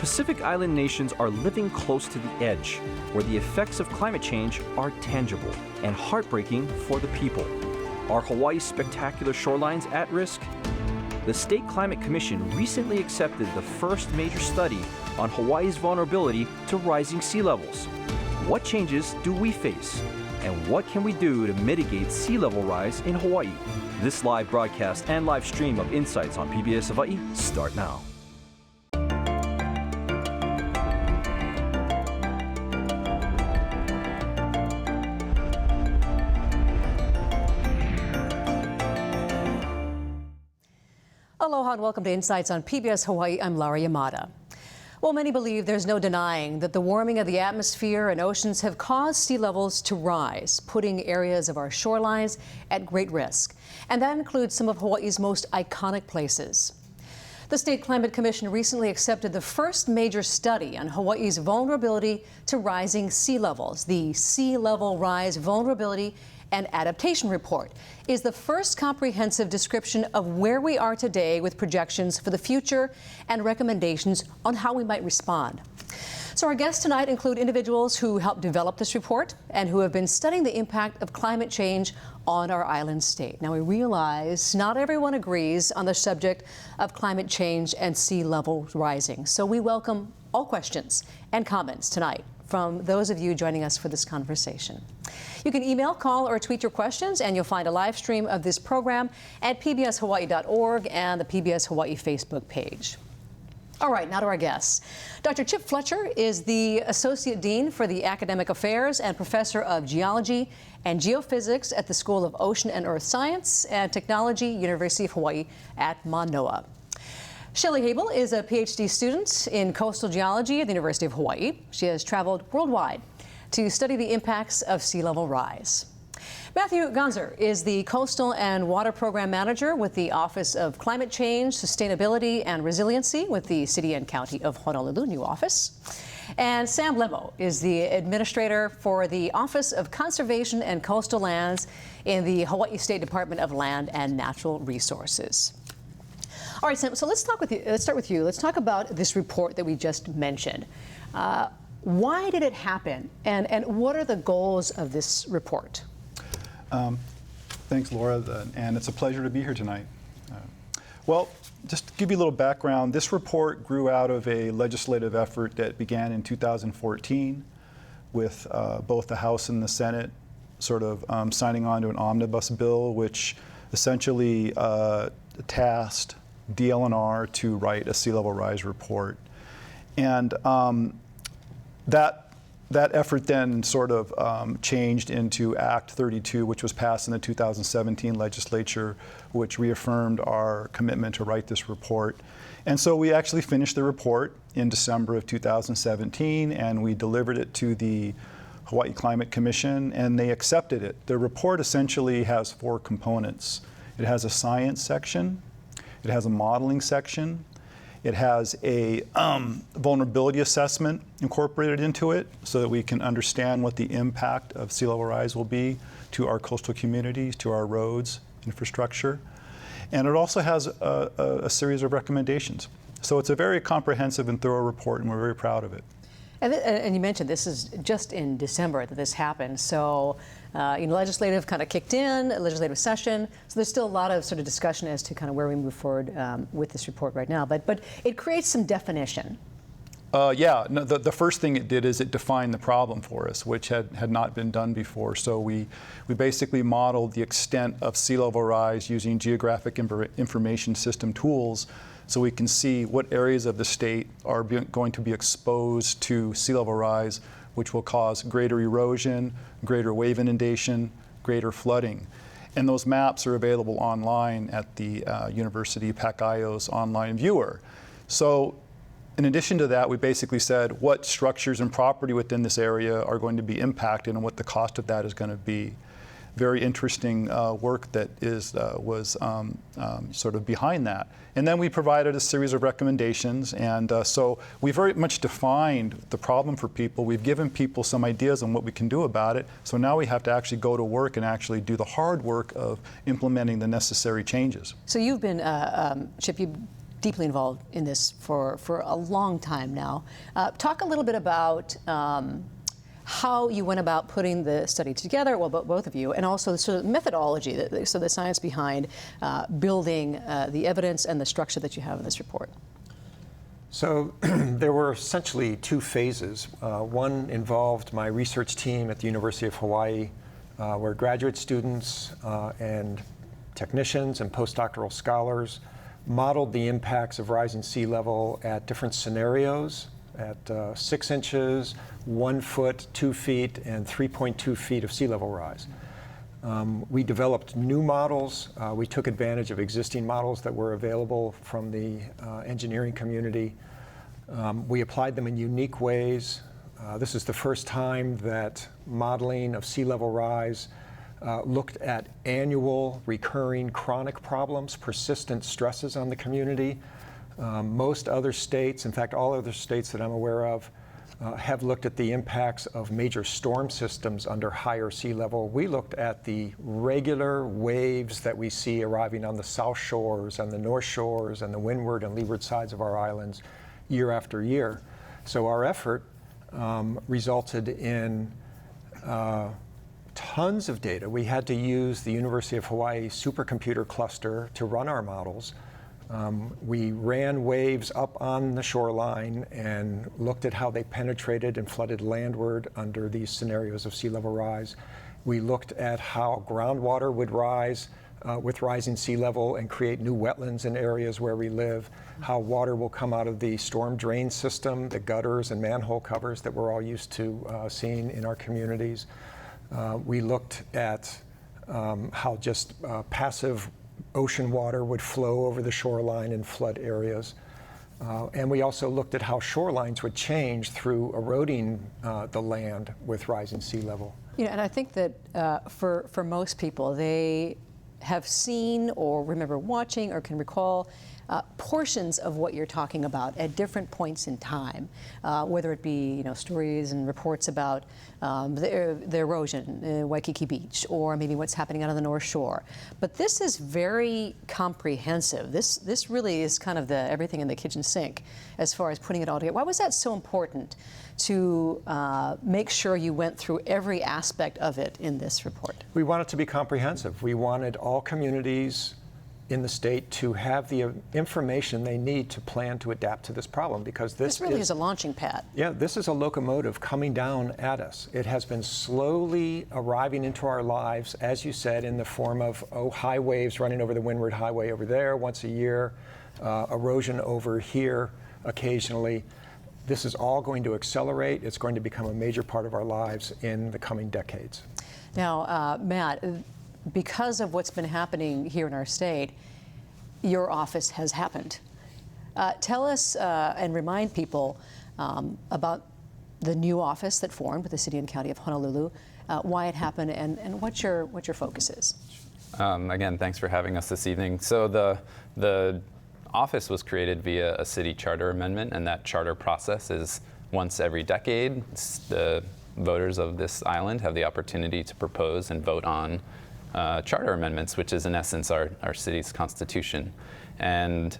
Pacific Island nations are living close to the edge, where the effects of climate change are tangible and heartbreaking for the people. Are Hawaii's spectacular shorelines at risk? The State Climate Commission recently accepted the first major study on Hawaii's vulnerability to rising sea levels. What changes do we face? And what can we do to mitigate sea level rise in Hawaii? This live broadcast and live stream of Insights on PBS Hawaii start now. Aloha and welcome to Insights on PBS Hawaii. I'm Laura Yamada. Well, many believe there's no denying that the warming of the atmosphere and oceans have caused sea levels to rise, putting areas of our shorelines at great risk. And that includes some of Hawaii's most iconic places. The State Climate Commission recently accepted the first major study on Hawaii's vulnerability to rising sea levels. The Sea Level Rise Vulnerability and Adaptation Report is the first comprehensive description of where we are today with projections for the future and recommendations on how we might respond. So our guests tonight include individuals who helped develop this report and who have been studying the impact of climate change on our island state. Now we realize not everyone agrees on the subject of climate change and sea level rising. So we welcome all questions and comments tonight from those of you joining us for this conversation. You can email, call, or tweet your questions, and you'll find a live stream of this program at pbshawaii.org and the PBS Hawaii Facebook page. All right, now to our guests. Dr. Chip Fletcher is the Associate Dean for the Academic Affairs and Professor of Geology and Geophysics at the School of Ocean and Earth Science and Technology, University of Hawaii at Manoa. Shelley Habel is a PhD student in coastal geology at the University of Hawaii. She has traveled worldwide to study the impacts of sea level rise. Matthew Gonzer is the Coastal and Water Program Manager with the Office of Climate Change, Sustainability and Resiliency with the City and County of Honolulu, new office. And Sam Lemo is the Administrator for the Office of Conservation and Coastal Lands in the Hawaii State Department of Land and Natural Resources. All right, Sam, so let's start with you. Let's talk about this report that we just mentioned. Why did it happen, and what are the goals of this report? Thanks, Laura, and it's a pleasure to be here tonight. Well, just to give you a little background, this report grew out of a legislative effort that began in 2014 with both the House and the Senate sort of signing on to an omnibus bill, which essentially tasked DLNR to write a sea level rise report. And that effort then sort of changed into Act 32, which was passed in the 2017 legislature, which reaffirmed our commitment to write this report. And so we actually finished the report in December of 2017, and we delivered it to the Hawaii Climate Commission, and they accepted it. The report essentially has four components. It has a science section, it has a modeling section, it has a vulnerability assessment incorporated into it so that we can understand what the impact of sea level rise will be to our coastal communities, to our roads, infrastructure. And it also has a series of recommendations. So it's a very comprehensive and thorough report, and we're very proud of it. And you mentioned this is just in December that this happened. So, legislative kind of kicked in, a legislative session. So there's still a lot of sort of discussion as to kind of where we move forward with this report right now. But it creates some definition. Yeah, no, the first thing it did is it defined the problem for us, which had not been done before. So we basically modeled the extent of sea level rise using geographic information system tools, so we can see what areas of the state are going to be exposed to sea level rise, which will cause greater erosion, greater wave inundation, greater flooding. And those maps are available online at the University Pacayos online viewer. So in addition to that, we basically said what structures and property within this area are going to be impacted and what the cost of that is going to be. Very interesting work that was sort of behind that. And then we provided a series of recommendations, and so we very much defined the problem for people. We've given people some ideas on what we can do about it, so now we have to actually go to work and actually do the hard work of implementing the necessary changes. So you've been, Chip, you've deeply involved in this for a long time now. Talk a little bit about how you went about putting the study together, well, both of you, and also sort of methodology, so the science behind building the evidence and the structure that you have in this report. So there were essentially two phases. One involved my research team at the University of Hawaii, where graduate students and technicians and postdoctoral scholars modeled the impacts of rising sea level at different scenarios at 6 inches, 1 foot, 2 feet, and 3.2 feet of sea level rise. We developed new models. We took advantage of existing models that were available from the engineering community. We applied them in unique ways. This is the first time that modeling of sea level rise looked at annual, recurring, chronic problems, persistent stresses on the community. Most other states, in fact, all other states that I'm aware of, have looked at the impacts of major storm systems under higher sea level. We looked at the regular waves that we see arriving on the south shores and the north shores and the windward and leeward sides of our islands year after year. So our effort resulted in tons of data. We had to use the University of Hawaii supercomputer cluster to run our models. We ran waves up on the shoreline and looked at how they penetrated and flooded landward under these scenarios of sea level rise. We looked at how groundwater would rise with rising sea level and create new wetlands in areas where we live, how water will come out of the storm drain system, the gutters and manhole covers that we're all used to seeing in our communities. We looked at how just passive ocean water would flow over the shoreline and flood areas. And we also looked at how shorelines would change through eroding the land with rising sea level. You know, and I think that for most people, they have seen or remember watching or can recall portions of what you're talking about at different points in time, whether it be stories and reports about the erosion in Waikiki Beach, or maybe what's happening out on the North Shore. But this is very comprehensive. This really is kind of the everything in the kitchen sink as far as putting it all together. Why was that so important to make sure you went through every aspect of it in this report? We want it to be comprehensive. We wanted all communities in the state to have the information they need to plan to adapt to this problem, because this really is a launching pad. Yeah, this is a locomotive coming down at us. It has been slowly arriving into our lives, as you said, in the form of high waves running over the Windward Highway over there once a year, erosion over here occasionally. This is all going to accelerate. It's going to become a major part of our lives in the coming decades. Now, Matt, because of what's been happening here in our state, your office has happened. Tell us and remind people about the new office that formed with the City and County of Honolulu, why it happened, and what your focus is. Again, thanks for having us this evening. So the office was created via a city charter amendment, and that charter process is once every decade. The voters of this island have the opportunity to propose and vote on charter amendments, which is in essence our city's constitution. And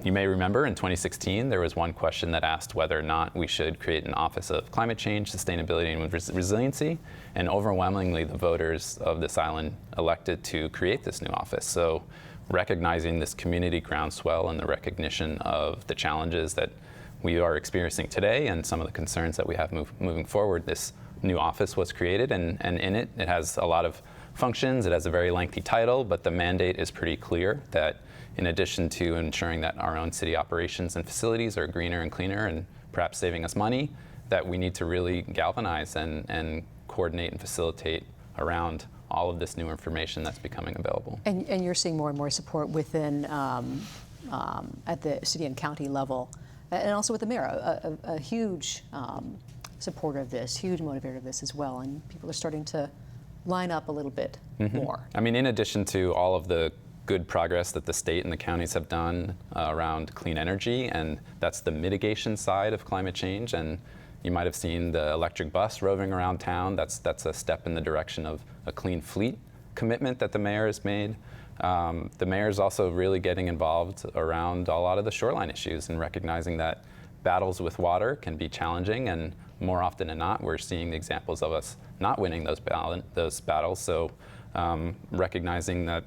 you may remember in 2016 there was one question that asked whether or not we should create an Office of Climate Change, Sustainability, and Resiliency, and overwhelmingly the voters of this island elected to create this new office. So recognizing this community groundswell and the recognition of the challenges that we are experiencing today and some of the concerns that we have moving forward, this new office was created, and in it has a lot of functions. It has a very lengthy title, but the mandate is pretty clear that in addition to ensuring that our own city operations and facilities are greener and cleaner and perhaps saving us money, that we need to really galvanize and coordinate and facilitate around all of this new information that's becoming available. And you're seeing more and more support within at the city and county level, and also with the mayor, a huge supporter of this, huge motivator of this as well, and people are starting to line up a little bit more. I mean, in addition to all of the good progress that the state and the counties have done around clean energy, and that's the mitigation side of climate change, and you might have seen the electric bus roving around town. That's a step in the direction of a clean fleet commitment that the mayor has made. The mayor's also really getting involved around a lot of the shoreline issues and recognizing that battles with water can be challenging, and more often than not, we're seeing the examples of us not winning those battles. So recognizing that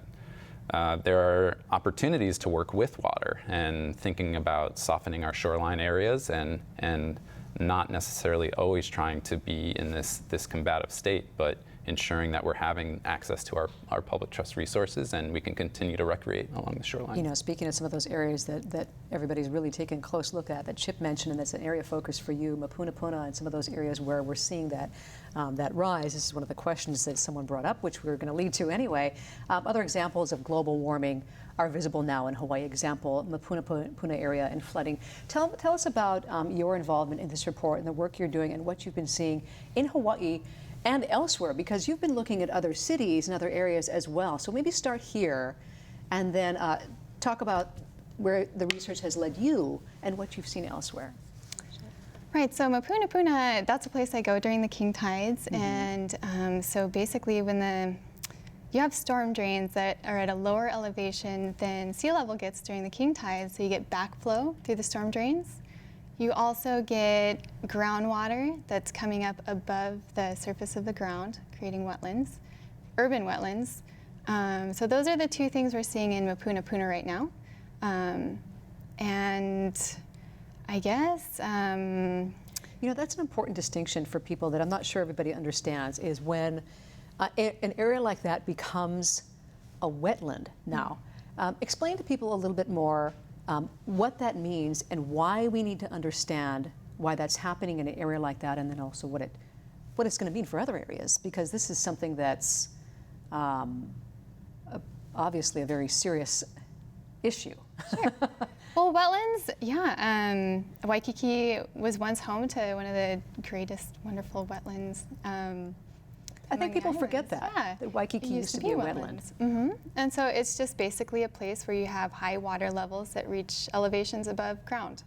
there are opportunities to work with water and thinking about softening our shoreline areas and not necessarily always trying to be in this combative state, but ensuring that we're having access to our public trust resources and we can continue to recreate along the shoreline. You know, speaking of some of those areas that everybody's really taking a close look at, that Chip mentioned, and that's an area of focus for you, Mapunapuna, and some of those areas where we're seeing that that rise. This is one of the questions that someone brought up, which we were going to lead to anyway. Other examples of global warming are visible now in Hawaii. Example, Mapunapuna area and flooding. Tell us about your involvement in this report and the work you're doing and what you've been seeing in Hawaii and elsewhere, because you've been looking at other cities and other areas as well. So maybe start here and then talk about where the research has led you and what you've seen elsewhere. Right, so Mapunapuna, that's a place I go during the king tides. And so basically when you have storm drains that are at a lower elevation than sea level gets during the king tides, so you get backflow through the storm drains. You also get groundwater that's coming up above the surface of the ground, creating wetlands, urban wetlands. So those are the two things we're seeing in Mapunapuna right now. And I guess, you know, that's an important distinction for people that I'm not sure everybody understands, is when an area like that becomes a wetland now. Explain to people a little bit more what that means and why we need to understand why that's happening in an area like that, and then also what it's going to mean for other areas, because this is something that's obviously a very serious issue. Sure. Well, wetlands, yeah. Waikiki was once home to one of the greatest, wonderful wetlands. I think people forget that, yeah. that Waikiki used to be a wetland. And so it's just basically a place where you have high water levels that reach elevations above ground.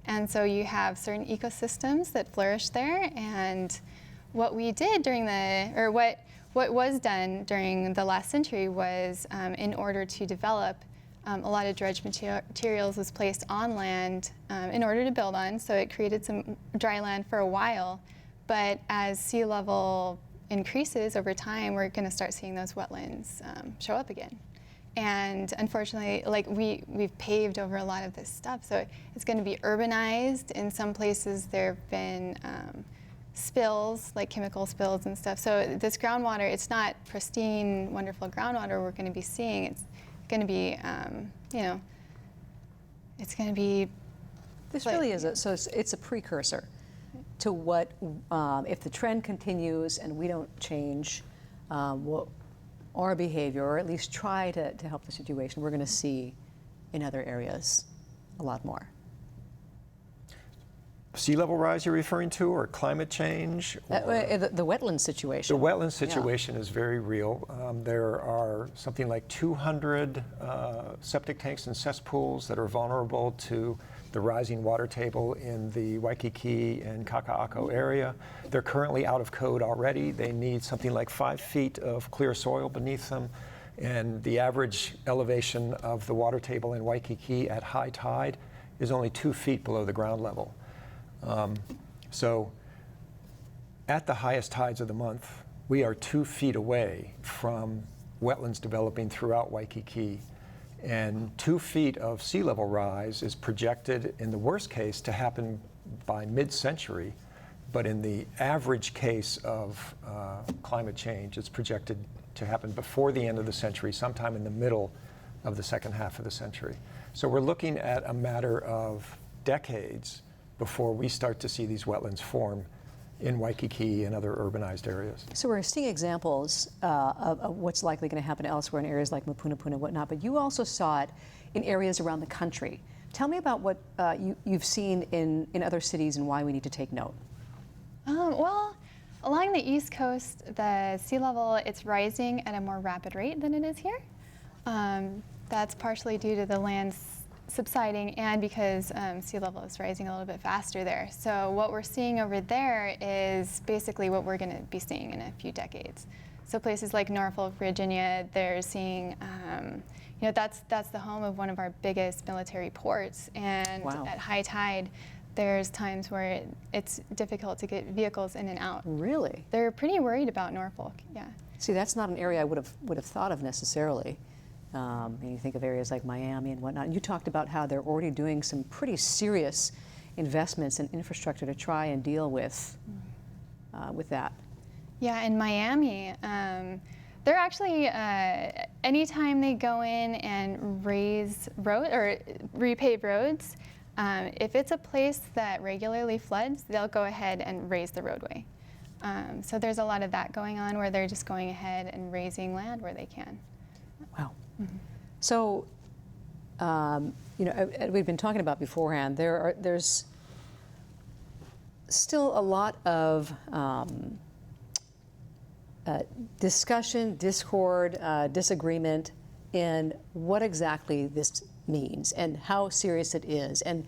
And so you have certain ecosystems that flourish there. And what we did during what was done during the last century was, in order to develop, a lot of dredge materials was placed on land in order to build on. So it created some dry land for a while. But as sea level increases over time, we're going to start seeing those wetlands show up again. And unfortunately, like we've paved over a lot of this stuff, so it's going to be urbanized. In some places there have been spills, like chemical spills and stuff. So this groundwater, it's not pristine, wonderful groundwater we're going to be seeing. It's going to be, you know, it's going to be... This really is it's a precursor to what, if the trend continues and we don't change our behavior, or at least try to help the situation, we're going to see in other areas a lot more. Sea level rise you're referring to, or climate change? Or The wetland situation. The wetland situation is very real. There are something like 200 septic tanks and cesspools that are vulnerable to the rising water table in the Waikiki and Kaka'ako area. They're currently out of code already. They need something like 5 feet of clear soil beneath them. And the average elevation of the water table in Waikiki at high tide is only 2 feet below the ground level. So at the highest tides of the month, we are 2 feet away from wetlands developing throughout Waikiki. And 2 feet of sea level rise is projected, in the worst case, to happen by mid-century. But in the average case of climate change, it's projected to happen before the end of the century, sometime in the middle of the second half of the century. So we're looking at a matter of decades before we start to see these wetlands form in Waikiki and other urbanized areas. So we're seeing examples of what's likely going to happen elsewhere in areas like Mapunapuna and whatnot, but you also saw it in areas around the country. Tell me about what you've seen in other cities and why we need to take note. Well, along the East Coast, the sea level, it's rising at a more rapid rate than it is here. That's partially due to the land's subsiding and because sea level is rising a little bit faster there. So what we're seeing over there is basically what we're going to be seeing in a few decades. So places like Norfolk, Virginia, they're seeing, you know, that's the home of one of our biggest military ports. And Wow. at high tide, there's times where it's difficult to get vehicles in and out. Really? They're pretty worried about Norfolk, yeah. See, that's not an area I would have thought of necessarily. And you think of areas like Miami and whatnot. And you talked about how they're already doing some pretty serious investments in infrastructure to try and deal with that. Yeah, in Miami, they're actually, anytime they go in and raise road or repave roads, if it's a place that regularly floods, they'll go ahead and raise the roadway. So there's a lot of that going on where they're just going ahead and raising land where they can. Wow. So, you know, we've been talking about beforehand, there's still a lot of discussion, discord, disagreement in what exactly this means and how serious it is and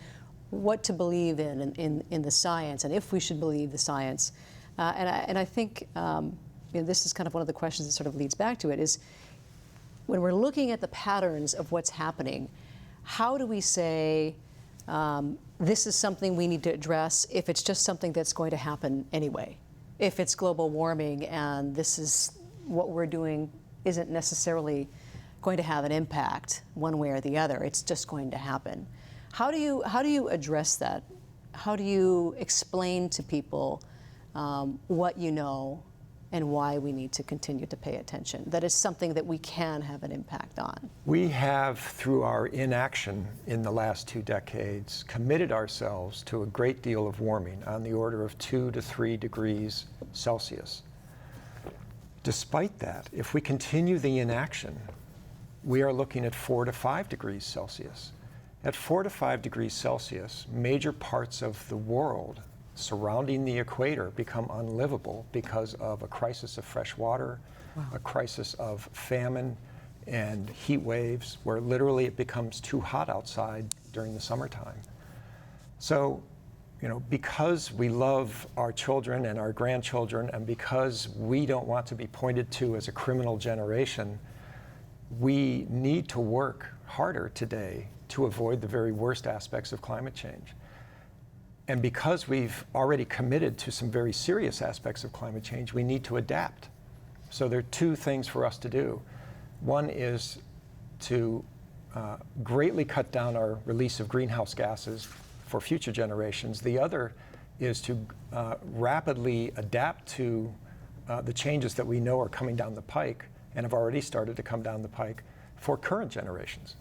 what to believe in the science and if we should believe the science. And I think you know, this is kind of one of the questions that sort of leads back to it is when we're looking at the patterns of what's happening, how do we say this is something we need to address if it's just something that's going to happen anyway? If it's global warming and this is what we're doing isn't necessarily going to have an impact one way or the other, it's just going to happen. How do you address that? How do you explain to people what you know and why we need to continue to pay attention? That is something that we can have an impact on. We have, through our inaction in the last 2 decades, committed ourselves to a great deal of warming on the order of 2 to 3 degrees Celsius. Despite that, if we continue the inaction, we are looking at 4 to 5 degrees Celsius. At 4 to 5 degrees Celsius, major parts of the world surrounding the equator become unlivable because of a crisis of fresh water, a crisis of famine and heat waves, where literally it becomes too hot outside during the summertime. So, you know, because we love our children and our grandchildren, and because we don't want to be pointed to as a criminal generation, we need to work harder today to avoid the very worst aspects of climate change. And because we've already committed to some very serious aspects of climate change, we need to adapt. So there are 2 things for us to do. One is to greatly cut down our release of greenhouse gases for future generations. The other is to rapidly adapt to the changes that we know are coming down the pike and have already started to come down the pike for current generations.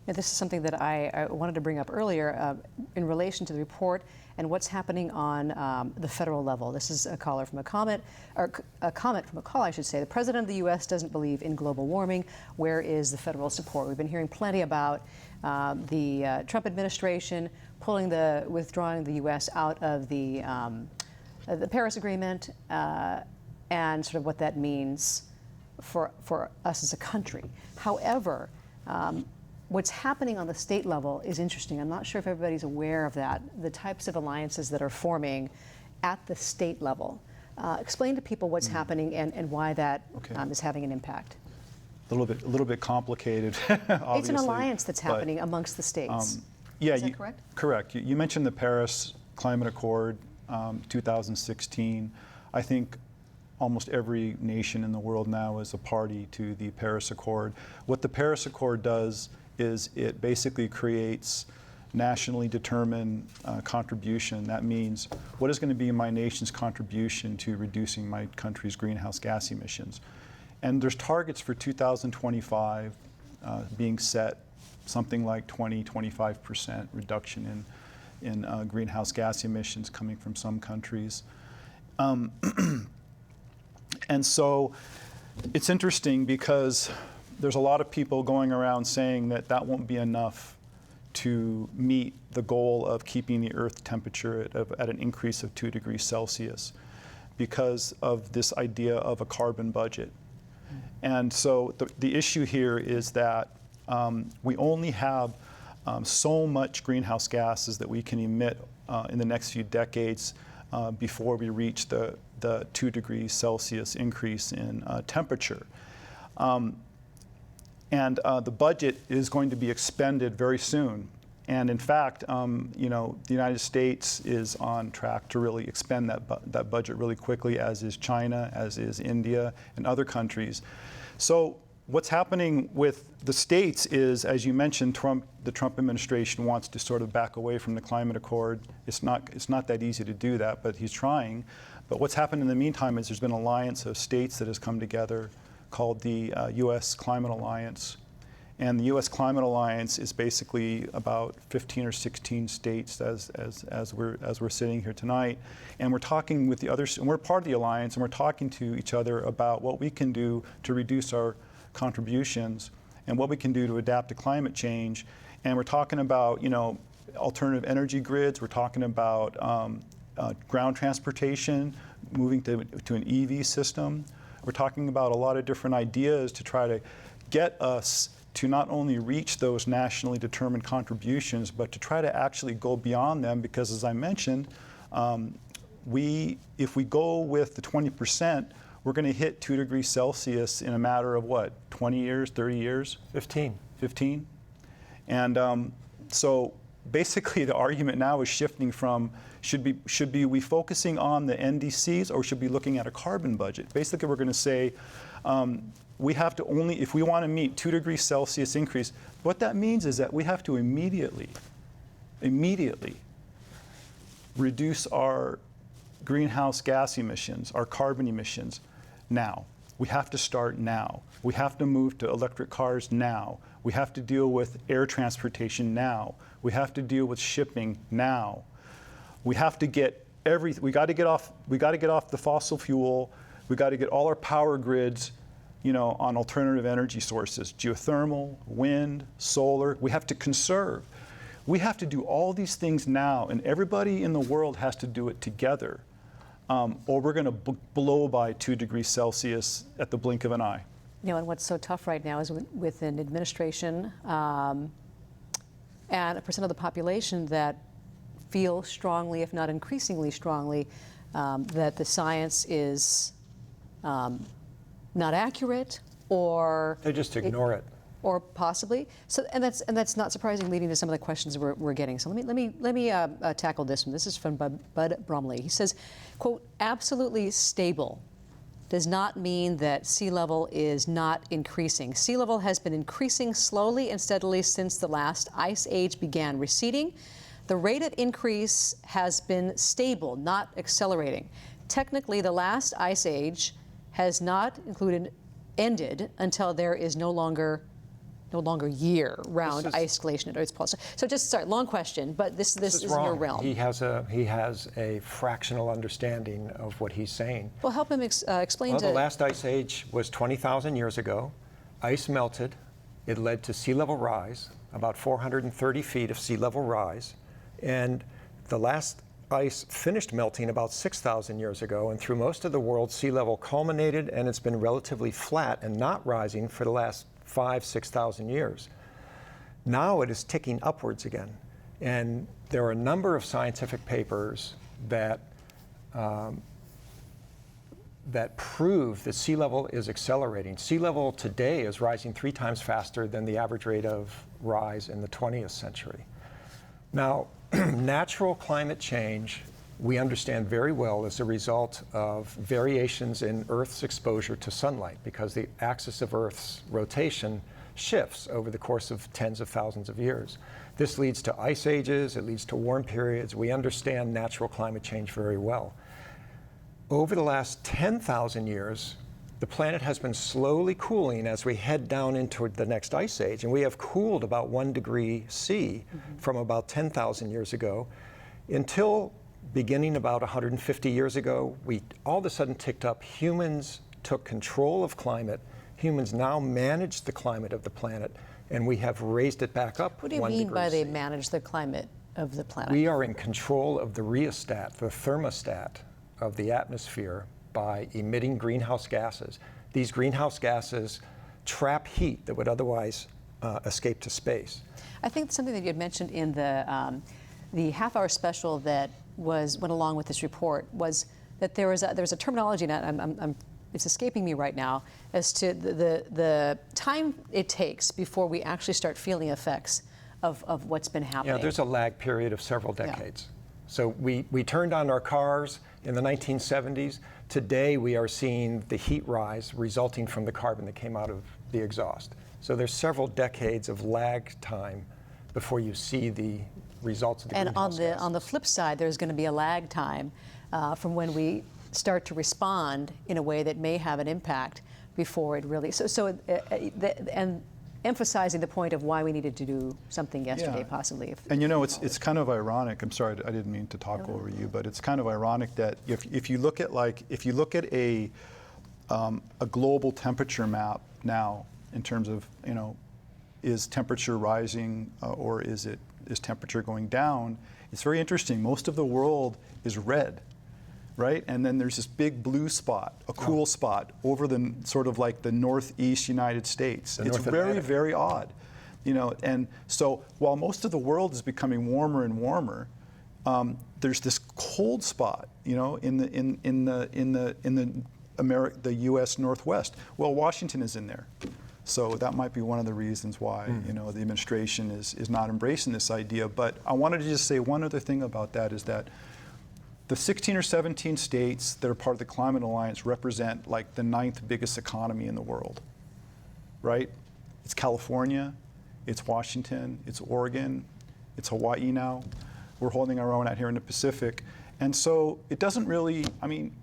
Yeah, this is something that I wanted to bring up earlier in relation to the report and what's happening on the federal level. This is a caller from a comment from a call, I should say. The president of the U.S. doesn't believe in global warming. Where is the federal support? We've been hearing plenty about the Trump administration withdrawing the U.S. out of the Paris Agreement and sort of what that means for us as a country. However, what's happening on the state level is interesting. I'm not sure if everybody's aware of that, the types of alliances that are forming at the state level. Explain to people what's happening and why that is having an impact. A little bit complicated, obviously. It's an alliance that's happening amongst the states. Yeah, is that correct? Correct. You mentioned the Paris Climate Accord, 2016. I think almost every nation in the world now is a party to the Paris Accord. What the Paris Accord does is it basically creates nationally determined contribution. That means what is going to be my nation's contribution to reducing my country's greenhouse gas emissions. And there's targets for 2025 being set, something like 20–25% reduction in greenhouse gas emissions coming from some countries. And so it's interesting because there's a lot of people going around saying that that won't be enough to meet the goal of keeping the Earth temperature at an increase of 2 degrees Celsius because of this idea of a carbon budget. And so the issue here is that we only have so much greenhouse gases that we can emit in the next few decades before we reach the the 2 degrees Celsius increase in temperature. The budget is going to be expended very soon. And in fact, the United States is on track to really expend that budget really quickly, as is China, as is India, and other countries. So what's happening with the states is, as you mentioned, the Trump administration wants to sort of back away from the climate accord. It's not that easy to do that, but he's trying. But what's happened in the meantime is there's been an alliance of states that has come together called the U.S. Climate Alliance. And the U.S. Climate Alliance is basically about 15 or 16 states as we're sitting here tonight. And we're talking with the others, and we're part of the alliance, and we're talking to each other about what we can do to reduce our contributions and what we can do to adapt to climate change. And we're talking about, alternative energy grids. We're talking about ground transportation, moving to an EV system. We're talking about a lot of different ideas to try to get us to not only reach those nationally determined contributions, but to try to actually go beyond them, because as I mentioned, if we go with the 20%, we're going to hit 2 degrees Celsius in a matter of what, 20 years, 30 years? 15. 15? And so basically the argument now is shifting from should we focusing on the NDCs, or should we be looking at a carbon budget? Basically we're going to say, we have to only, if we want to meet 2 degrees Celsius increase, what that means is that we have to immediately reduce our greenhouse gas emissions, our carbon emissions now. We have to start now. We have to move to electric cars now. We have to deal with air transportation now. We have to deal with shipping now. We have to get we got to get off the fossil fuel. We got to get all our power grids on alternative energy sources, geothermal, wind, solar. We have to conserve. We have to do all these things now, and everybody in the world has to do it together, or we're going to blow by 2 degrees Celsius at the blink of an eye. And what's so tough right now is with an administration and a percent of the population that feel strongly, if not increasingly strongly, that the science is not accurate, or they just ignore it, or possibly. So, and that's not surprising, leading to some of the questions we're getting. So let me tackle this one. This is from Bud Bromley. He says, quote, "Absolutely stable does not mean that sea level is not increasing. Sea level has been increasing slowly and steadily since the last ice age began receding. The rate of increase has been stable, not accelerating. Technically, the last ice age has not ended until there is no longer year-round ice glaciation at Earth's poles." So just sorry, long question, but this is in your realm. He has a fractional understanding of what he's saying. Well, help him explain. Well, the last ice age was 20,000 years ago. Ice melted. It led to sea level rise, about 430 feet of sea level rise, and the last ice finished melting about 6,000 years ago, and through most of the world, sea level culminated, and it's been relatively flat and not rising for the last 5,000–6,000 years. Now it is ticking upwards again, and there are a number of scientific papers that prove that sea level is accelerating. Sea level today is rising 3 times faster than the average rate of rise in the 20th century. Now, natural climate change, we understand very well, as a result of variations in Earth's exposure to sunlight, because the axis of Earth's rotation shifts over the course of tens of thousands of years. This leads to ice ages, it leads to warm periods. We understand natural climate change very well. Over the last 10,000 years, the planet has been slowly cooling as we head down into the next ice age, and we have cooled about 1 degree C from about 10,000 years ago until beginning about 150 years ago, we all of a sudden ticked up. Humans took control of climate. Humans now manage the climate of the planet, and we have raised it back up 1 degree C. What do you mean by they manage the climate of the planet? We are in control of the rheostat, the thermostat of the atmosphere, by emitting greenhouse gases. These greenhouse gases trap heat that would otherwise escape to space. I think something that you had mentioned in the half-hour special that went along with this report was that there's a terminology, and it's escaping me right now, as to the time it takes before we actually start feeling effects of what's been happening. Yeah, there's a lag period of several decades. Yeah. So we turned on our cars in the 1970s. Today we are seeing the heat rise resulting from the carbon that came out of the exhaust. So there's several decades of lag time before you see the results of the greenhouse gases. And on the flip side, there's going to be a lag time from when we start to respond in a way that may have an impact before it really. And emphasizing the point of why we needed to do something yesterday, possibly. And you know, it's kind of ironic. I'm sorry, I didn't mean to talk over you, but it's kind of ironic that if you look at a global temperature map now, in terms of, you know, is temperature rising or is temperature going down? It's very interesting. Most of the world is red, right? And then there's this big blue spot, a cool spot over the sort of like the northeast United States. It's very, very odd, you know. And so while most of the world is becoming warmer and warmer, there's this cold spot, you know, in the U.S. Northwest. Well, Washington is in there. So that might be one of the reasons why, you know, the administration is not embracing this idea. But I wanted to just say one other thing about that is that the 16 or 17 states that are part of the Climate Alliance represent like the 9th biggest economy in the world, right? It's California, it's Washington, it's Oregon, it's Hawaii now. We're holding our own out here in the Pacific. And so it doesn't really, I mean,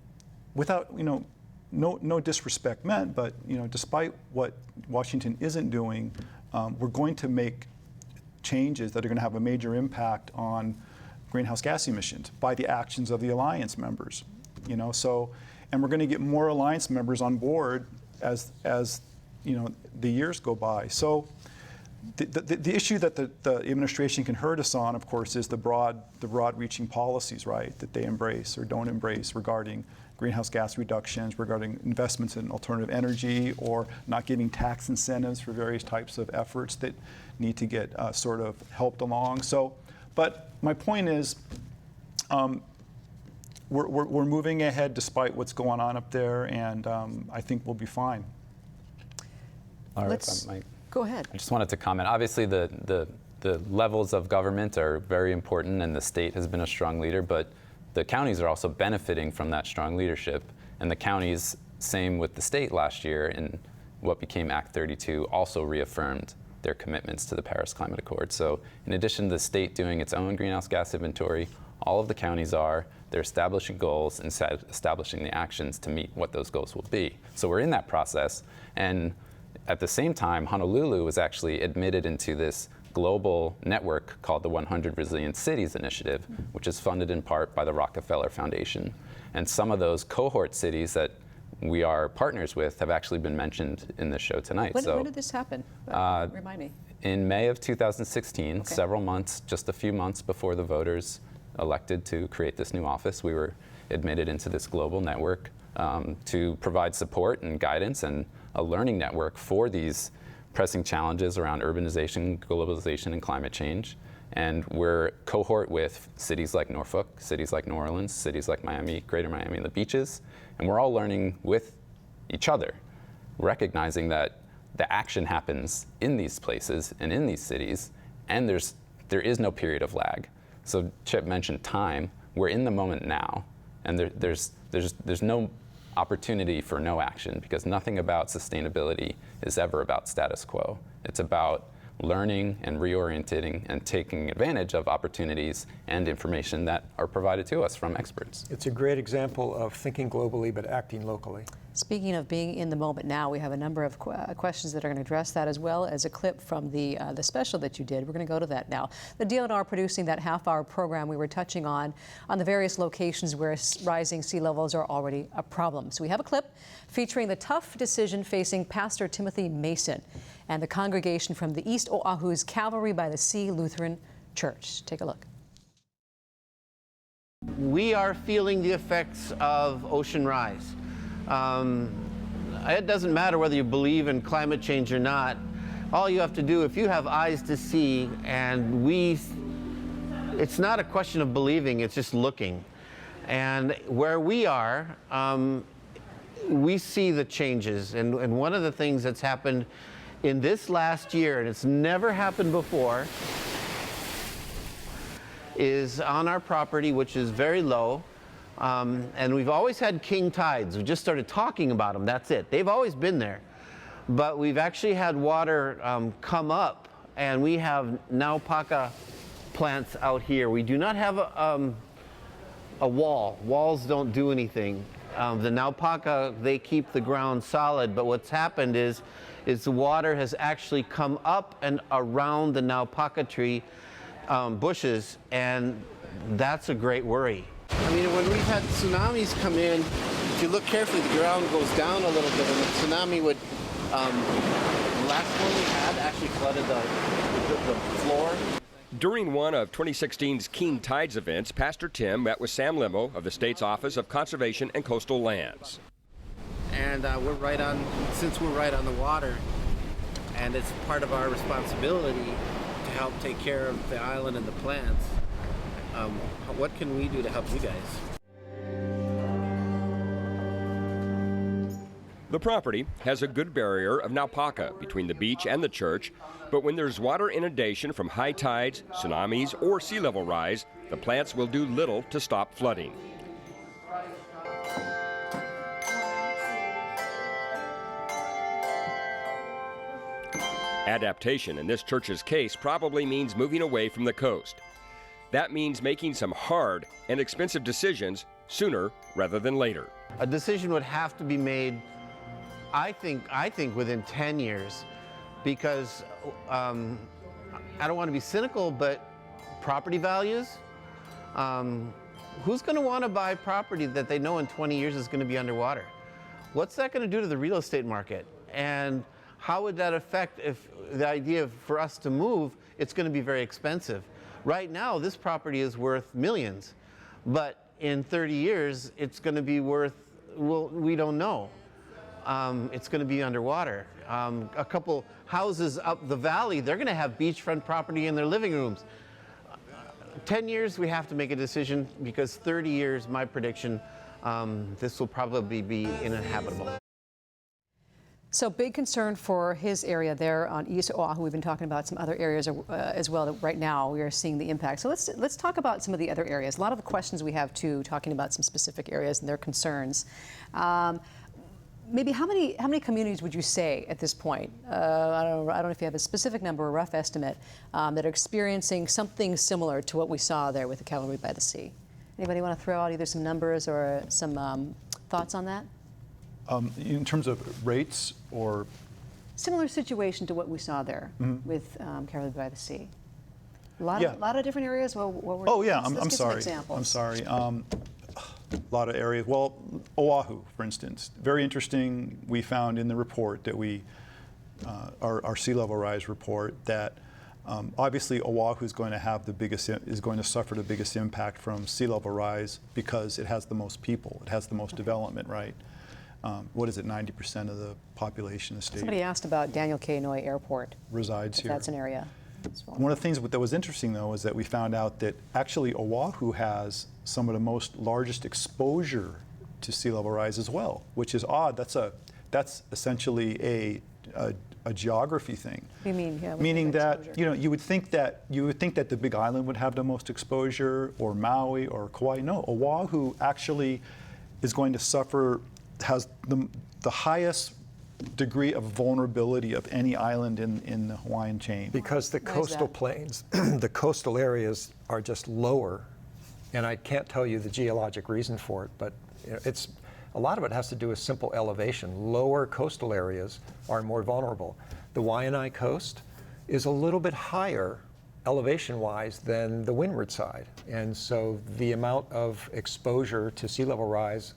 without, you know, no disrespect meant, but, you know, despite what Washington isn't doing, we're going to make changes that are going to have a major impact on greenhouse gas emissions by the actions of the alliance members, you know. So, and we're going to get more alliance members on board as you know, the years go by. So, the issue that the administration can hurt us on, of course, is the broad-reaching policies, right, that they embrace or don't embrace regarding greenhouse gas reductions, regarding investments in alternative energy, or not giving tax incentives for various types of efforts that need to get sort of helped along. So, but my point is, we're moving ahead despite what's going on up there, and I think we'll be fine. Go ahead. I just wanted to comment. Obviously, the levels of government are very important, and the state has been a strong leader, but the counties are also benefiting from that strong leadership. And the counties, same with the state last year, in what became Act 32, also reaffirmed their commitments to the Paris Climate Accord. So in addition to the state doing its own greenhouse gas inventory, all of the counties they're establishing goals and establishing the actions to meet what those goals will be. So we're in that process. And at the same time, Honolulu was actually admitted into this global network called the 100 Resilient Cities Initiative, which is funded in part by the Rockefeller Foundation. And some of those cohort cities that we are partners with have actually been mentioned in the show tonight. When did this happen? Remind me. In May of 2016, several months, just a few months before the voters elected to create this new office, we were admitted into this global network to provide support and guidance and a learning network for these pressing challenges around urbanization, globalization, and climate change. And we're cohort with cities like Norfolk, cities like New Orleans, cities like Miami, Greater Miami, and the beaches. And we're all learning with each other, recognizing that the action happens in these places and in these cities, and there is no period of lag. So Chip mentioned time. We're in the moment now, and there's no opportunity for no action, because nothing about sustainability is ever about status quo. It's about learning and reorienting and taking advantage of opportunities and information that are provided to us from experts. It's a great example of thinking globally but acting locally. Speaking of being in the moment now, we have a number of questions that are going to address that, as well as a clip from the special that you did. We're going to go to that now. The DNR producing that half-hour program we were touching on the various locations where rising sea levels are already a problem. So we have a clip featuring the tough decision facing Pastor Timothy Mason and the congregation from the East Oahu's Calvary by the Sea Lutheran Church. Take a look. We are feeling the effects of ocean rise. It doesn't matter whether you believe in climate change or not. All you have to do, if you have eyes to see, and it's not a question of believing, it's just looking. And where we are, we see the changes. And one of the things that's happened in this last year, and it's never happened before, is on our property, which is very low. And we've always had king tides. We just started talking about them, that's it. They've always been there. But we've actually had water come up, and we have naupaka plants out here. We do not have a wall. Walls don't do anything. The naupaka, they keep the ground solid, but what's happened is the water has actually come up and around the naupaka tree bushes, and that's a great worry. I mean, when we've had tsunamis come in, if you look carefully, the ground goes down a little bit, and the tsunami would, the last one we had actually flooded the floor. During one of 2016's King Tides events, Pastor Tim met with Sam Limo of the state's Office of Conservation and Coastal Lands. And since we're right on the water, and it's part of our responsibility to help take care of the island and the plants, what can we do to help you guys? The property has a good barrier of naupaka between the beach and the church, but when there's water inundation from high tides, tsunamis, or sea level rise, the plants will do little to stop flooding. Adaptation in this church's case probably means moving away from the coast. That means making some hard and expensive decisions sooner rather than later. A decision would have to be made, I think within 10 years, because I don't want to be cynical, but property values, who's going to want to buy property that they know in 20 years is going to be underwater? What's that going to do to the real estate market? And how would that affect if the idea for us to move, it's going to be very expensive. Right now, this property is worth millions, but in 30 years, it's going to be worth, well, we don't know. It's going to be underwater. A couple houses up the valley, they're going to have beachfront property in their living rooms. 10 years, we have to make a decision, because 30 years, my prediction, this will probably be uninhabitable. So big concern for his area there on East Oahu. We've been talking about some other areas as well that right now we are seeing the impact. So let's talk about some of the other areas. A lot of the questions we have too, talking about some specific areas and their concerns. Maybe how many communities would you say at this point? I don't know if you have a specific number, a rough estimate, that are experiencing something similar to what we saw there with the Cavalry by the Sea. Anybody want to throw out either some numbers or some thoughts on that? In terms of rates or? Similar situation to what we saw there with Cavalry by the Sea. A lot of different areas. Well, I'm sorry. I'm sorry. A lot of areas. Well, Oahu, for instance, very interesting. We found in the report that our sea level rise report, that obviously Oahu is going to suffer the biggest impact from sea level rise because it has the most people, it has the most development, right? What is it? 90% of the population of the state. Somebody asked about Daniel K. Inouye Airport. Resides here. That's an area as well. One of the things that was interesting, though, is that we found out that actually Oahu has some of the largest exposure to sea level rise as well, which is odd. That's essentially a geography thing. You mean, yeah, meaning that you would think that the Big Island would have the most exposure, or Maui or Kauai. No, Oahu actually is going to suffer. Has the highest degree of vulnerability of any island in the Hawaiian chain. Because the coastal plains, the coastal areas are just lower, and I can't tell you the geologic reason for it, but a lot of it has to do with simple elevation. Lower coastal areas are more vulnerable. The Waianae coast is a little bit higher elevation-wise than the windward side, and so the amount of exposure to sea level rise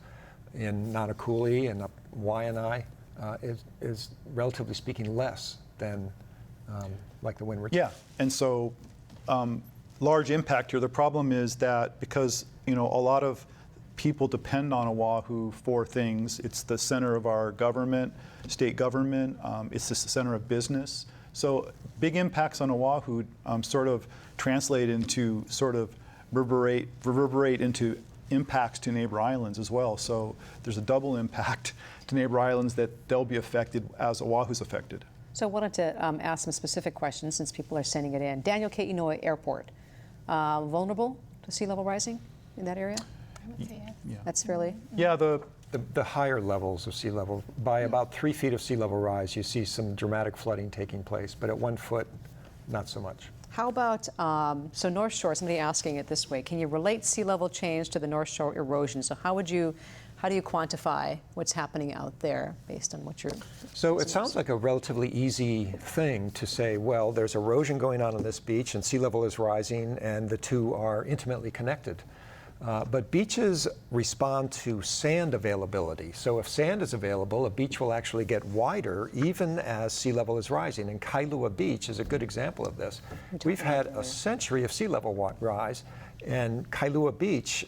in Nanakuli and Waianae is relatively speaking less than like the windward. Yeah, and so large impact here. The problem is that because a lot of people depend on Oahu for things. It's the center of our government, state government. It's the center of business. So big impacts on Oahu sort of translate into reverberate into impacts to neighbor islands as well. So there's a double impact to neighbor islands that they'll be affected as Oahu's affected. So I wanted to ask some specific questions since people are sending it in. Daniel K. Inouye Airport, vulnerable to sea level rising in that area? I would say yes. Yeah. That's fairly. Yeah, The higher levels of sea level, by about 3 feet of sea level rise, you see some dramatic flooding taking place, but at 1 foot, not so much. How about, so North Shore, somebody asking it this way, can you relate sea level change to the North Shore erosion? So how do you quantify what's happening out there based on what you're... So it sounds like a relatively easy thing to say, well, there's erosion going on this beach and sea level is rising and the two are intimately connected. But beaches respond to sand availability. So if sand is available, a beach will actually get wider even as sea level is rising. And Kailua Beach is a good example of this. We've had a century of sea level rise, and Kailua Beach,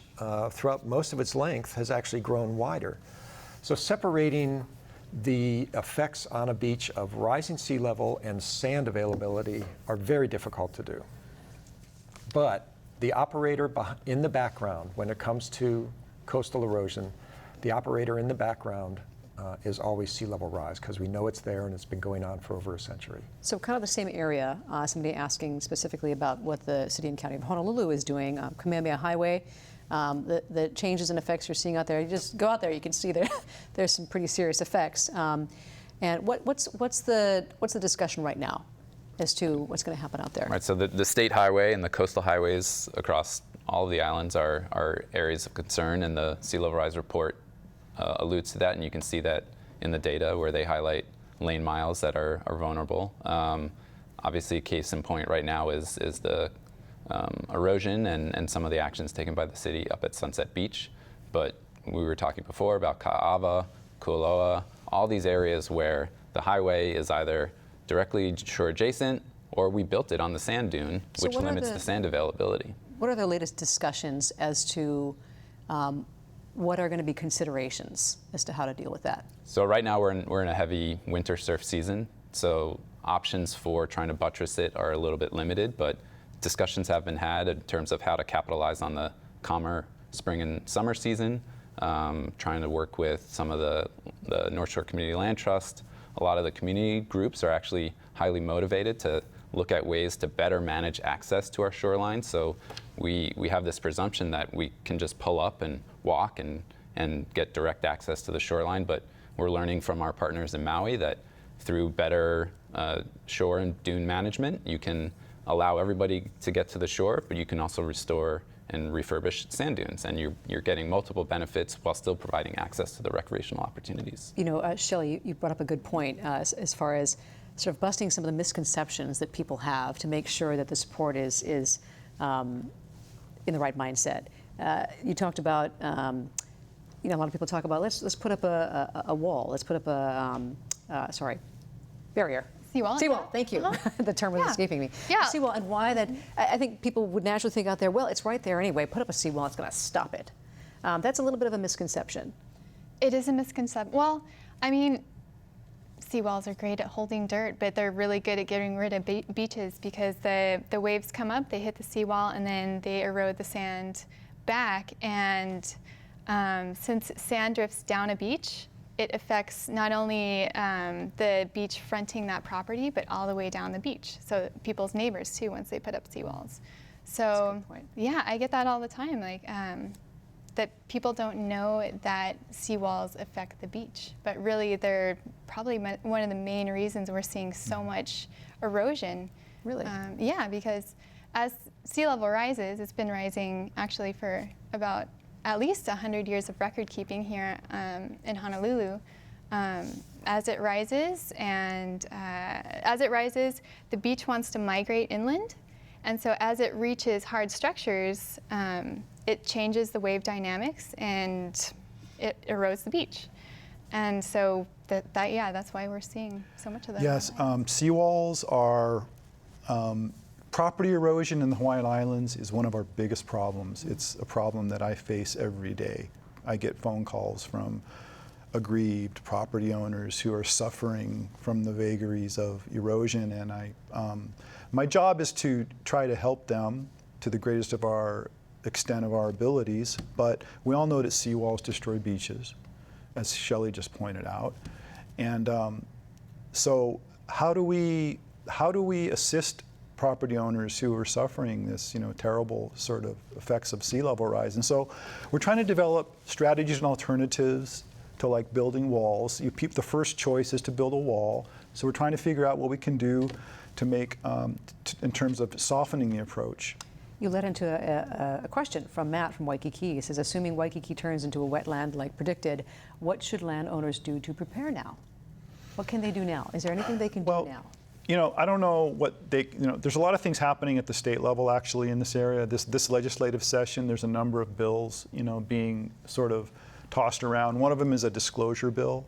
throughout most of its length, has actually grown wider. So separating the effects on a beach of rising sea level and sand availability are very difficult to do. But the operator in the background, when it comes to coastal erosion, the operator in the background is always sea level rise, because we know it's there and it's been going on for over a century. So kind of the same area, somebody asking specifically about what the city and county of Honolulu is doing. Kamehameha Highway, the changes and effects you're seeing out there, you just go out there, you can see there's some pretty serious effects. And what's the discussion right now as to what's going to happen out there? Right, so the state highway and the coastal highways across all of the islands are areas of concern, and the sea level rise report alludes to that, and you can see that in the data where they highlight lane miles that are vulnerable. Obviously, case in point right now is the erosion and some of the actions taken by the city up at Sunset Beach. But we were talking before about Ka'ava, Kualoa, all these areas where the highway is either directly shore adjacent or we built it on the sand dune, which limits the sand availability. What are the latest discussions as to what are going to be considerations as to how to deal with that? So right now we're in a heavy winter surf season, so options for trying to buttress it are a little bit limited, but discussions have been had in terms of how to capitalize on the calmer spring and summer season, trying to work with some of the North Shore Community Land Trust. A lot of the community groups are actually highly motivated to look at ways to better manage access to our shoreline. So we have this presumption that we can just pull up and walk and get direct access to the shoreline, but we're learning from our partners in Maui that through better shore and dune management, you can allow everybody to get to the shore, but you can also restore and refurbish sand dunes, and you're getting multiple benefits while still providing access to the recreational opportunities. You know, Shelley, you brought up a good point as far as sort of busting some of the misconceptions that people have to make sure that the support is in the right mindset. You talked about, a lot of people talk about let's put up a wall, let's put up a barrier. Seawall. Seawall, thank you. The term was escaping me. Yeah. Seawall, and why that, I think people would naturally think out there, well, it's right there anyway, put up a seawall, it's going to stop it. That's a little bit of a misconception. It is a misconception. Well, I mean, seawalls are great at holding dirt, but they're really good at getting rid of beaches because the waves come up, they hit the seawall, and then they erode the sand back. And since sand drifts down a beach, it affects not only the beach fronting that property, but all the way down the beach. So people's neighbors too, once they put up seawalls. So That's a good point. yeah, I get that all the time. Like that people don't know that seawalls affect the beach, but really they're probably one of the main reasons we're seeing so much erosion. Really? Yeah, because as sea level rises, it's been rising actually for about at least 100 years of record keeping here in Honolulu. As it rises, the beach wants to migrate inland, and so as it reaches hard structures, it changes the wave dynamics and it erodes the beach. And so that's why we're seeing so much of that. Yes, seawalls are property erosion in the Hawaiian Islands is one of our biggest problems. It's a problem that I face every day. I get phone calls from aggrieved property owners who are suffering from the vagaries of erosion, and my job is to try to help them to the greatest of our extent of our abilities, but we all know that seawalls destroy beaches, as Shelley just pointed out. And so how do we assist property owners who are suffering this, terrible sort of effects of sea level rise? And so we're trying to develop strategies and alternatives to like building walls. The first choice is to build a wall. So we're trying to figure out what we can do to make, in terms of softening the approach. You led into a question from Matt from Waikiki. He says, assuming Waikiki turns into a wetland like predicted, what should landowners do to prepare now? What can they do now? Is there anything they can do now? I don't know what they, there's a lot of things happening at the state level actually in this area. This legislative session, there's a number of bills, being sort of tossed around. One of them is a disclosure bill.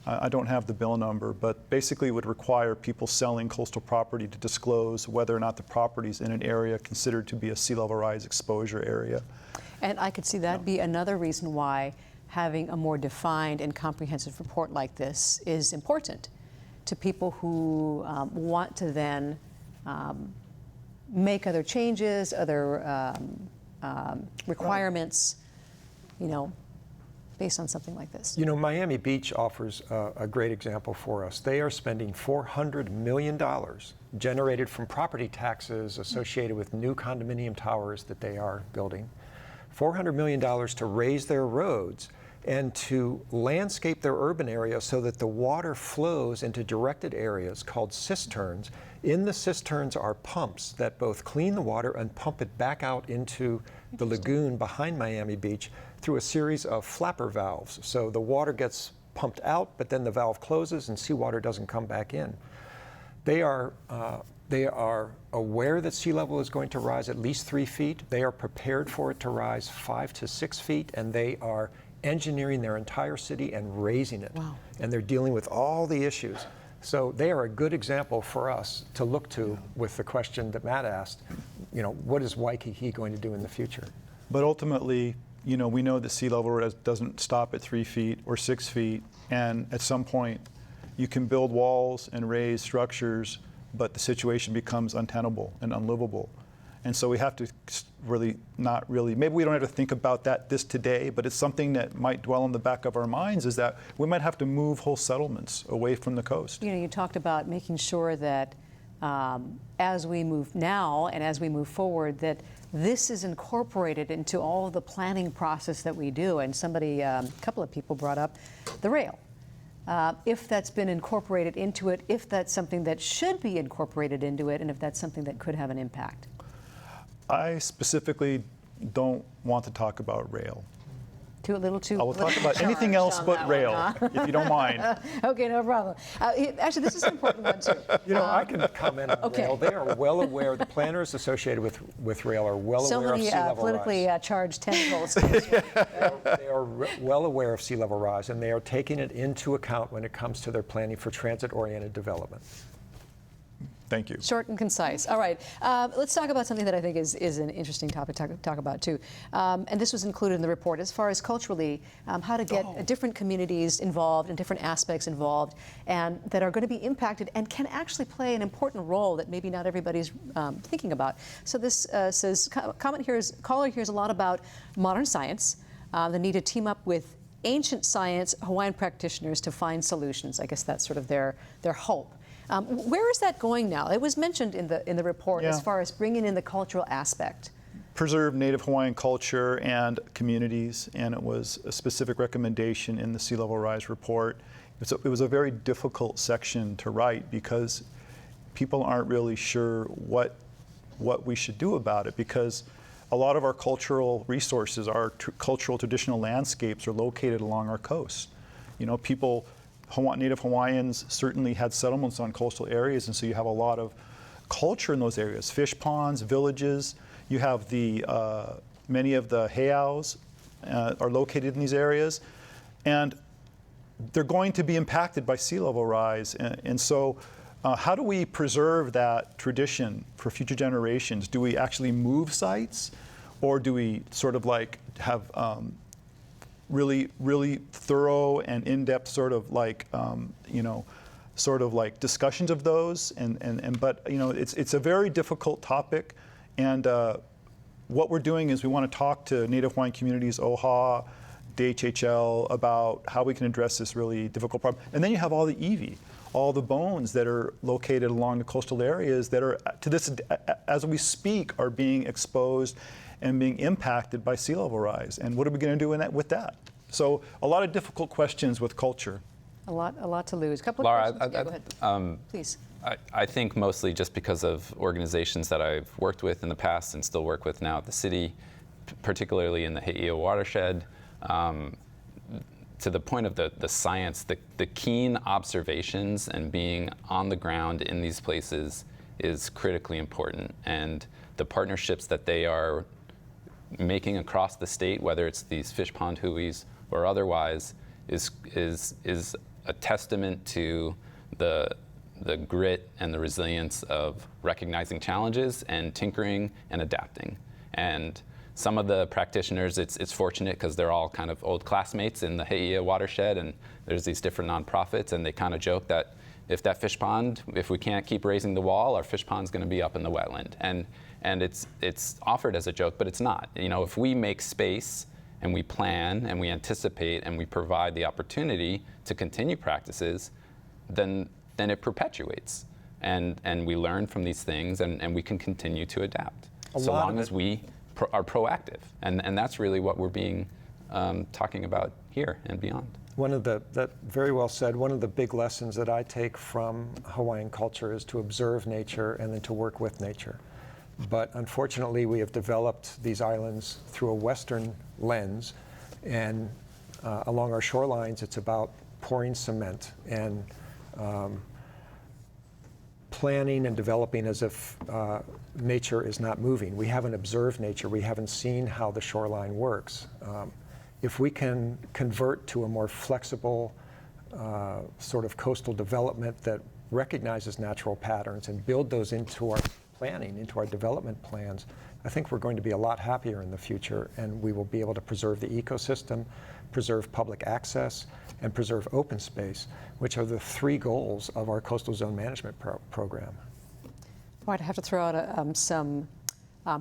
I don't have the bill number, but basically it would require people selling coastal property to disclose whether or not the property is in an area considered to be a sea level rise exposure area. And I could see that be another reason why having a more defined and comprehensive report like this is important to people who want to then make other changes, other requirements, based on something like this. Miami Beach offers a great example for us. They are spending $400 million generated from property taxes associated with new condominium towers that they are building. $400 million to raise their roads and to landscape their urban area so that the water flows into directed areas called cisterns. In the cisterns are pumps that both clean the water and pump it back out into the lagoon behind Miami Beach through a series of flapper valves. So the water gets pumped out, but then the valve closes and seawater doesn't come back in. They are aware that sea level is going to rise at least 3 feet. They are prepared for it to rise 5 to 6 feet, and they are engineering their entire city and raising it. Wow. And they're dealing with all the issues. So they are a good example for us to look to with the question that Matt asked, what is Waikiki going to do in the future? But ultimately, we know that sea level rise doesn't stop at 3 feet or 6 feet, and at some point you can build walls and raise structures, but the situation becomes untenable and unlivable. And so we have to maybe we don't have to think about this today, but it's something that might dwell in the back of our minds, is that we might have to move whole settlements away from the coast. You talked about making sure that as we move now and as we move forward, that this is incorporated into all of the planning process that we do. And a couple of people brought up the rail. If that's been incorporated into it, if that's something that should be incorporated into it, and if that's something that could have an impact. I specifically don't want to talk about rail. A little too. I will talk about anything else but rail, if you don't mind. Okay, no problem. Actually, this is an important one too. I can comment on rail. They are well aware. The planners associated with rail are well aware of sea level rise. So many politically charged tentacles. They are well aware of sea level rise, and they are taking it into account when it comes to their planning for transit-oriented development. Thank you. Short and concise. All right. Let's talk about something that I think is an interesting topic to talk about, too. And this was included in the report as far as culturally, how to get different communities involved and different aspects involved, and that are going to be impacted and can actually play an important role that maybe not everybody's thinking about. So this says, caller hears a lot about modern science, the need to team up with ancient science Hawaiian practitioners to find solutions. I guess that's sort of their hope. Where is that going now? It was mentioned in the report as far as bringing in the cultural aspect. Preserve Native Hawaiian culture and communities, and it was a specific recommendation in the sea level rise report. It was a very difficult section to write because people aren't really sure what we should do about it, because a lot of our cultural resources, our cultural traditional landscapes are located along our coast. Native Hawaiians certainly had settlements on coastal areas, and so you have a lot of culture in those areas. Fish ponds, villages. You have many of the heiaus are located in these areas, and they're going to be impacted by sea level rise. And so how do we preserve that tradition for future generations? Do we actually move sites, or do we sort of like have really, really thorough and in-depth sort of like discussions of those, but it's a very difficult topic, and what we're doing is we want to talk to Native Hawaiian communities, OHA, DHHL, about how we can address this really difficult problem. And then you have all the EV, all the bones that are located along the coastal areas that are, to this, as we speak, are being exposed and being impacted by sea level rise. And what are we going to do with that? So a lot of difficult questions with culture. A lot to lose. A couple of Laura, questions. Yeah, go ahead. Please. I think mostly just because of organizations that I've worked with in the past and still work with now at the city, particularly in the Hawai'i watershed, to the point of the science, the keen observations and being on the ground in these places is critically important. And the partnerships that they are making across the state, whether it's these fish pond hui's or otherwise, is a testament to the grit and the resilience of recognizing challenges and tinkering and adapting. And some of the practitioners, it's fortunate because they're all kind of old classmates in the Hawai'i watershed, and there's these different nonprofits, and they kind of joke that if that fish pond, if we can't keep raising the wall, our fish pond's going to be up in the wetland. And it's offered as a joke, but it's not. You know, if we make space and we plan and we anticipate and we provide the opportunity to continue practices, then it perpetuates. And we learn from these things, and we can continue to adapt. So long as we are proactive. And that's really what we're being talking about here and beyond. That very well said. One of the big lessons that I take from Hawaiian culture is to observe nature and then to work with nature. But unfortunately, we have developed these islands through a Western lens, and along our shorelines, it's about pouring cement and planning and developing as if nature is not moving. We haven't observed nature. We haven't seen how the shoreline works. If we can convert to a more flexible sort of coastal development that recognizes natural patterns and build those into our planning, into our development plans, I think we're going to be a lot happier in the future, and we will be able to preserve the ecosystem, preserve public access, and preserve open space, which are the three goals of our coastal zone management program. Well, I'd have to throw out some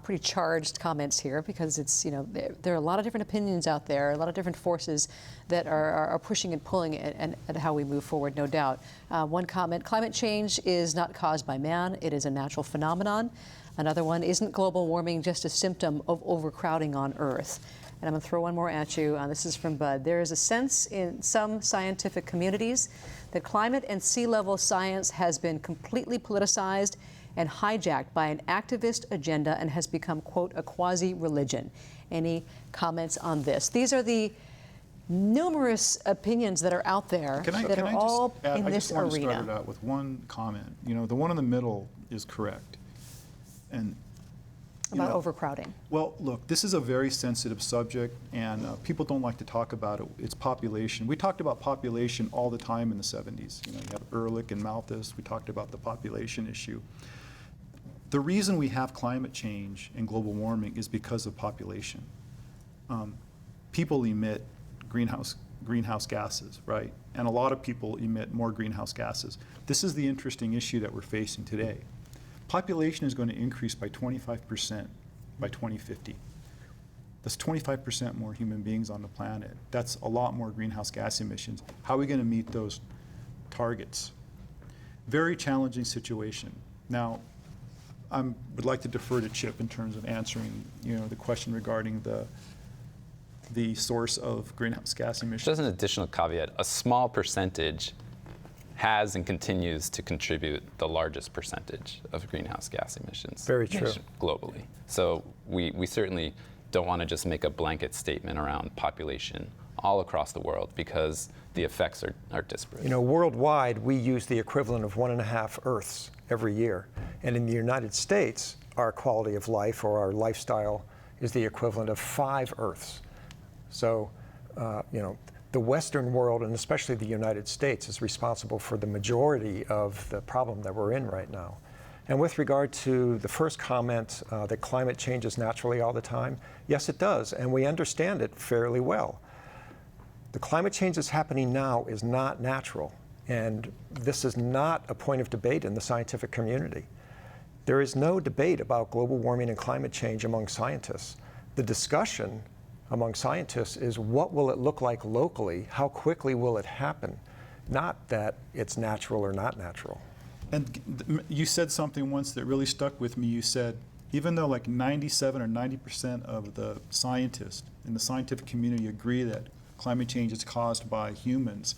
pretty charged comments here, because it's, there are a lot of different opinions out there, a lot of different forces that are pushing and pulling and how we move forward, no doubt. One comment: climate change is not caused by man, it is a natural phenomenon. Another one: isn't global warming just a symptom of overcrowding on Earth? And I'm going to throw one more at you. This is from Bud. There is a sense in some scientific communities that climate and sea level science has been completely politicized and hijacked by an activist agenda and has become, quote, a quasi-religion. Any comments on this? These are the numerous opinions that are out there that are all in this arena. I just want to start it out with one comment. The one in the middle is correct. And about overcrowding. Well, look, this is a very sensitive subject, and people don't like to talk about it. It's population. We talked about population all the time in the 70s. You have Ehrlich and Malthus. We talked about the population issue. The reason we have climate change and global warming is because of population. People emit greenhouse gases, right? And a lot of people emit more greenhouse gases. This is the interesting issue that we're facing today. Population is going to increase by 25% by 2050. That's 25% more human beings on the planet. That's a lot more greenhouse gas emissions. How are we going to meet those targets? Very challenging situation. Now, I would like to defer to Chip in terms of answering, the question regarding the source of greenhouse gas emissions. Just an additional caveat: a small percentage has and continues to contribute the largest percentage of greenhouse gas emissions. Very true. Globally. So we certainly don't want to just make a blanket statement around population all across the world, because the effects are disparate. Worldwide, we use the equivalent of 1.5 Earths every year. And in the United States, our quality of life or our lifestyle is the equivalent of 5 Earths. So, the Western world, and especially the United States, is responsible for the majority of the problem that we're in right now. And with regard to the first comment that climate changes naturally all the time, yes, it does, and we understand it fairly well. The climate change that's happening now is not natural, and this is not a point of debate in the scientific community. There is no debate about global warming and climate change among scientists. The discussion among scientists is what will it look like locally? How quickly will it happen? Not that it's natural or not natural. And you said something once that really stuck with me. You said, even though like 97 or 90% of the scientists in the scientific community agree that climate change is caused by humans,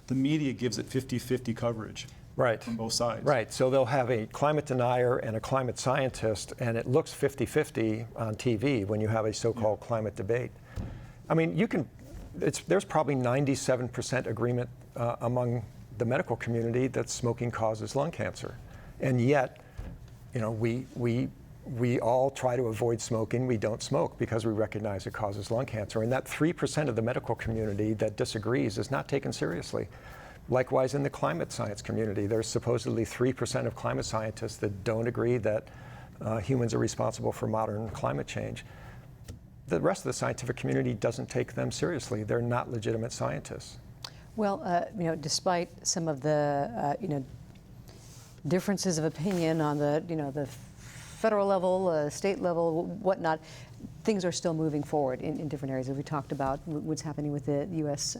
the media gives it 50-50 coverage. Right. From both sides. Right. So they'll have a climate denier and a climate scientist, and it looks 50-50 on TV when you have a so-called climate debate. I mean, there's probably 97% agreement among the medical community that smoking causes lung cancer. And yet, you know, we all try to avoid smoking. We don't smoke because we recognize it causes lung cancer. And that 3% of the medical community that disagrees is not taken seriously. Likewise, in the climate science community, there's supposedly 3% of climate scientists that don't agree that humans are responsible for modern climate change. The rest of the scientific community doesn't take them seriously. They're not legitimate scientists. Well, you know, despite some of the, you know, differences of opinion on the, you know, the federal level, state level, whatnot, things are still moving forward in different areas. As we talked about what's happening with the U.S.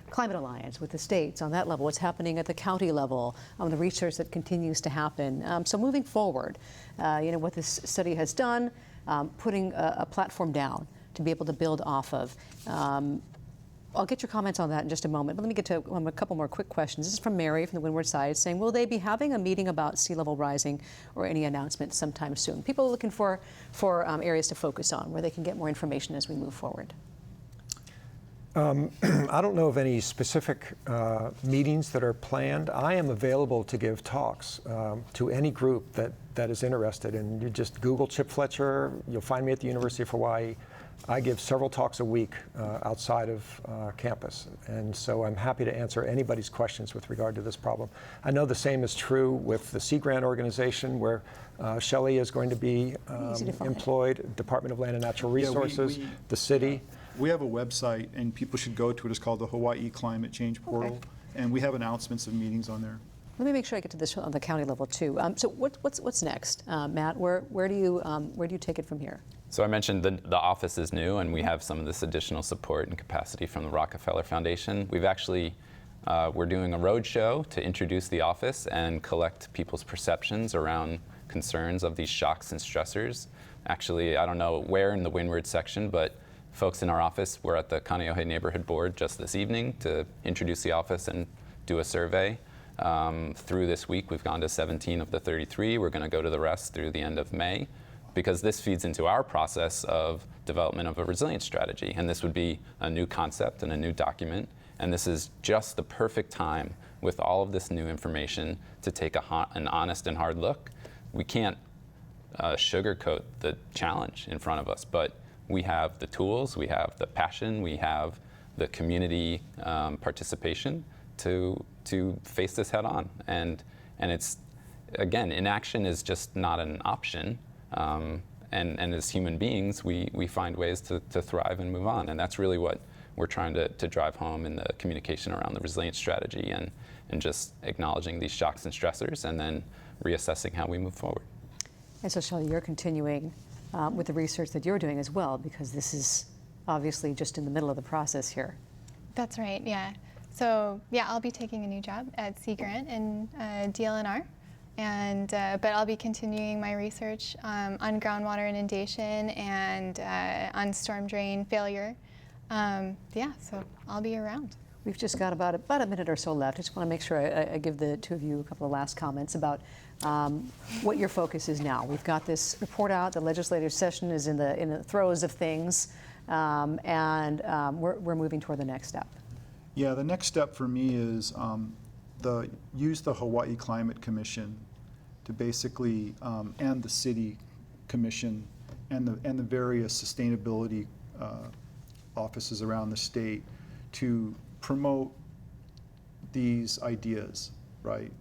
Climate Alliance, with the states on that level, what's happening at the county level, the research that continues to happen. So moving forward, you know, what this study has done, putting a platform down to be able to build off of. I'll get your comments on that in just a moment, but let me get to a couple more quick questions. This is from Mary from the Windward side saying, will they be having a meeting about sea level rising or any announcements sometime soon? People are looking for areas to focus on where they can get more information as we move forward. I don't know of any specific meetings that are planned. I am available to give talks to any group that is interested. And you just Google Chip Fletcher, you'll find me at the University of Hawaii. I give several talks a week outside of campus. And so I'm happy to answer anybody's questions with regard to this problem. I know the same is true with the Sea Grant organization where Shelley is going to be employed, Department of Land and Natural Resources, the city. We have a website, and people should go to it. It's called the Hawaii Climate Change Portal, and we have announcements of meetings on there. Let me make sure I get to this on the county level too. So what's next, Matt? Where do you take it from here? So I mentioned the office is new, and we have some of this additional support and capacity from the Rockefeller Foundation. We've actually we're doing a roadshow to introduce the office and collect people's perceptions around concerns of these shocks and stressors. Actually, I don't know where in the Windward section, but folks in our office were at the Kaneohe Neighborhood Board just this evening to introduce the office and do a survey. Through this week, we've gone to 17 of the 33. We're going to go to the rest through the end of May, because this feeds into our process of development of a resilience strategy. And this would be a new concept and a new document. And this is just the perfect time with all of this new information to take an honest and hard look. We can't sugarcoat the challenge in front of us, but we have the tools, we have the passion, we have the community participation to face this head on. And it's, again, inaction is just not an option. And as human beings, we find ways to thrive and move on. And that's really what we're trying to drive home in the communication around the resilience strategy and just acknowledging these shocks and stressors and then reassessing how we move forward. And so, Shelley, you're continuing with the research that you're doing as well, because this is obviously just in the middle of the process here. That's right, yeah. So, yeah, I'll be taking a new job at Sea Grant in DLNR. But I'll be continuing my research on groundwater inundation and on storm drain failure. Yeah, so I'll be around. We've just got about a minute or so left. I just want to make sure I give the two of you a couple of last comments about what your focus is now. We've got this report out. The legislative session is in the throes of things, and we're moving toward the next step. Yeah, the next step for me is use the Hawaii Climate Commission to basically, and the City Commission and the various sustainability offices around the state to promote these ideas, right?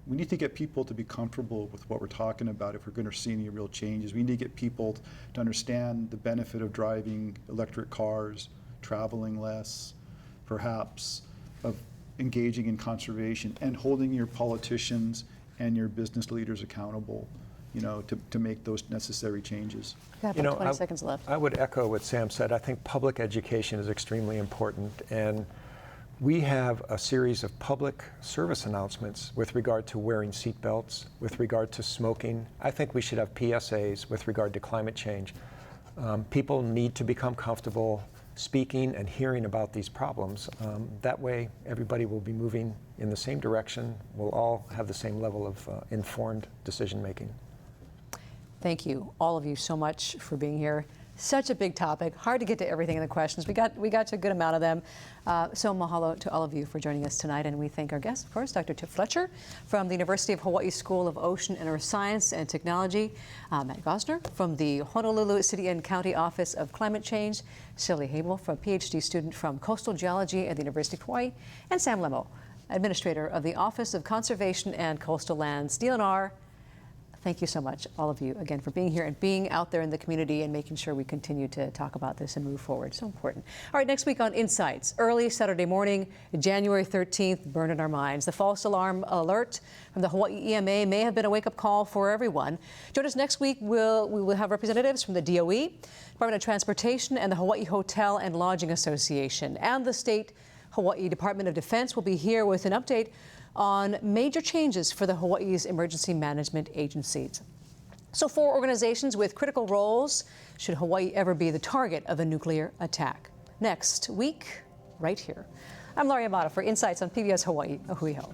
We need to get people to be comfortable with what we're talking about if we're going to see any real changes. We need to get people to understand the benefit of driving electric cars, traveling less, perhaps, of engaging in conservation, and holding your politicians and your business leaders accountable. to make those necessary changes. We've got about 20 seconds left. I would echo what Sam said. I think public education is extremely important, and we have a series of public service announcements with regard to wearing seatbelts, with regard to smoking. I think we should have PSAs with regard to climate change. People need to become comfortable speaking and hearing about these problems. That way, everybody will be moving in the same direction. We'll all have the same level of informed decision making. Thank you, all of you, so much for being here. Such a big topic, hard to get to everything in the questions. We got to a good amount of them. So mahalo to all of you for joining us tonight, and we thank our guest, of course, Dr. Tiff Fletcher from the University of Hawaii School of Ocean and Earth Science and Technology, Matt Gosner from the Honolulu City and County Office of Climate Change, Shelley Habel, a PhD student from Coastal Geology at the University of Hawaii, and Sam Lemo, Administrator of the Office of Conservation and Coastal Lands, DNR. Thank you so much, all of you, again, for being here and being out there in the community and making sure we continue to talk about this and move forward. So important. All right, next week on Insights, early Saturday morning, January 13th, burn in our minds. The false alarm alert from the Hawaii EMA may have been a wake-up call for everyone. Join us next week. We will have representatives from the DOE, Department of Transportation, and the Hawaii Hotel and Lodging Association. And the State Hawaii Department of Defense will be here with an update on major changes for the Hawaii's emergency management agencies. So 4 organizations with critical roles should Hawaii ever be the target of a nuclear attack. Next week, right here. I'm Laurie Amata for Insights on PBS Hawaii. A hui hou.